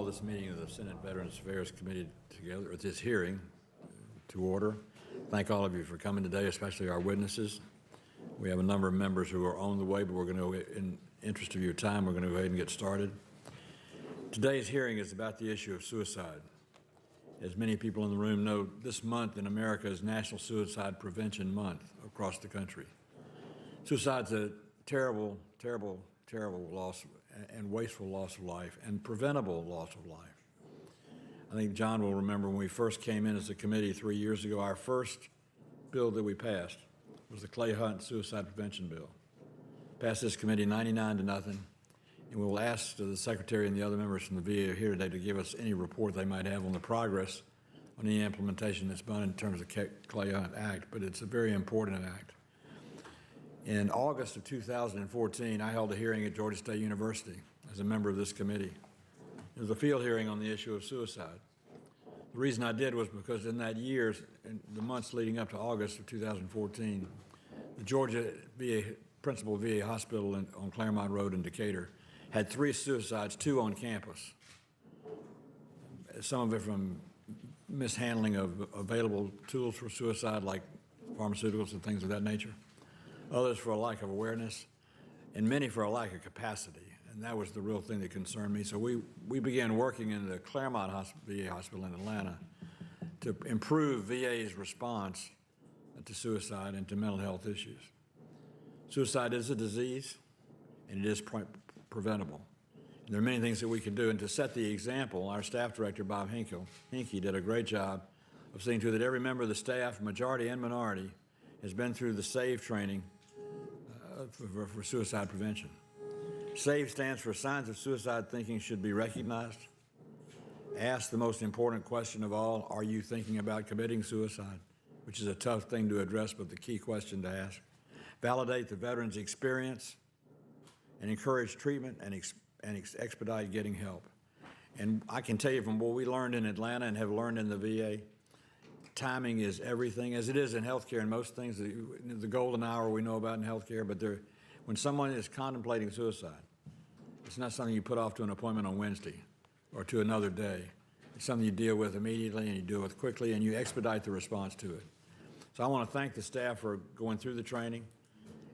this meeting of the Senate Veterans Affairs Committee together, at this hearing, to order. Thank all of you for coming today, especially our witnesses. We have a number of members who are on the way, but we're going to, in interest of your time, we're going to go ahead and get started. Today's hearing is about the issue of suicide. As many people in the room know, this month in America is National Suicide Prevention Month across the country. Suicide's a terrible, terrible, terrible loss and wasteful loss of life and preventable loss of life. I think John will remember when we first came in as a committee 3 years ago, our first bill that we passed was the Clay Hunt Suicide Prevention Bill. Passed this committee 99-0, and we will ask the Secretary and the other members from the VA here today to give us any report they might have on the progress on the implementation that's done in terms of Clay Hunt Act, but it's a very important act. In August of 2014, I held a hearing at Georgia State University as a member of this committee. It was a field hearing on the issue of suicide. The reason I did was because in that year, in the months leading up to August of 2014, the Georgia Principal VA Hospital on Claremont Road in Decatur had 3 suicides, 2 on campus. Some of it from mishandling of available tools for suicide, like pharmaceuticals and things of that nature. Others for a lack of awareness, and many for a lack of capacity. And that was the real thing that concerned me. So we began working in the Claremont VA Hospital in Atlanta to improve VA's response to suicide and to mental health issues. Suicide is a disease, and it is preventable. And there are many things that we can do. And to set the example, our staff director, Bob Hinkie, did a great job of seeing to it that every member of the staff, majority and minority, has been through the SAVE training for suicide prevention. SAVE stands for Signs of Suicide Thinking Should Be Recognized. Ask the most important question of all, are you thinking about committing suicide? Which is a tough thing to address, but the key question to ask. Validate the veteran's experience and encourage treatment and expedite getting help. And I can tell you from what we learned in Atlanta and have learned in the VA, timing is everything, as it is in healthcare and most things. The golden hour we know about in healthcare, but when someone is contemplating suicide, it's not something you put off to an appointment on Wednesday or to another day. It's something you deal with immediately and you deal with quickly and you expedite the response to it. So I want to thank the staff for going through the training.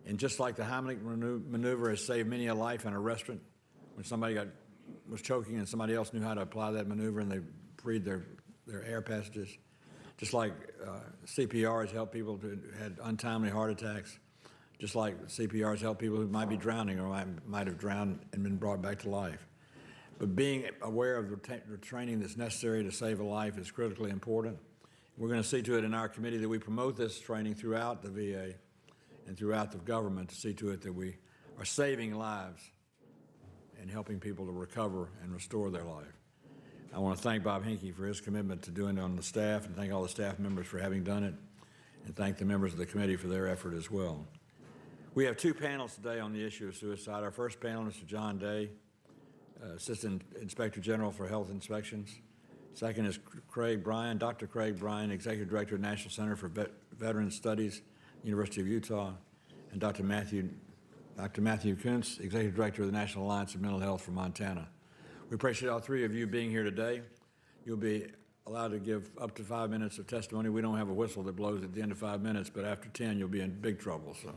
And just like the Heimlich maneuver has saved many a life in a restaurant, when somebody was choking and somebody else knew how to apply that maneuver and they freed their air passages. Just like CPR has helped people who had untimely heart attacks, just like CPR has helped people who might be drowning or might have drowned and been brought back to life. But being aware of the training that's necessary to save a life is critically important. We're going to see to it in our committee that we promote this training throughout the VA and throughout the government to see to it that we are saving lives and helping people to recover and restore their life. I want to thank Bob Hinkie for his commitment to doing it on the staff and thank all the staff members for having done it and thank the members of the committee for their effort as well. We have 2 panels today on the issue of suicide. Our first panel is Mr. John Day, Assistant Inspector General for Health Inspections. Second is Dr. Craig Bryan, Executive Director of National Center for Veterans Studies, University of Utah, and Dr. Matthew Kuntz, Executive Director of the National Alliance of Mental Health for Montana. We appreciate all 3 of you being here today. You'll be allowed to give up to 5 minutes of testimony. We don't have a whistle that blows at the end of 5 minutes, but after 10, you'll be in big trouble. So,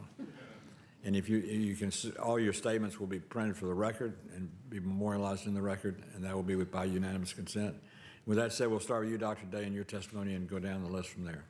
and if you can, all your statements will be printed for the record and be memorialized in the record, and that will be by unanimous consent. With that said, we'll start with you, Dr. Day, and your testimony, and go down the list from there.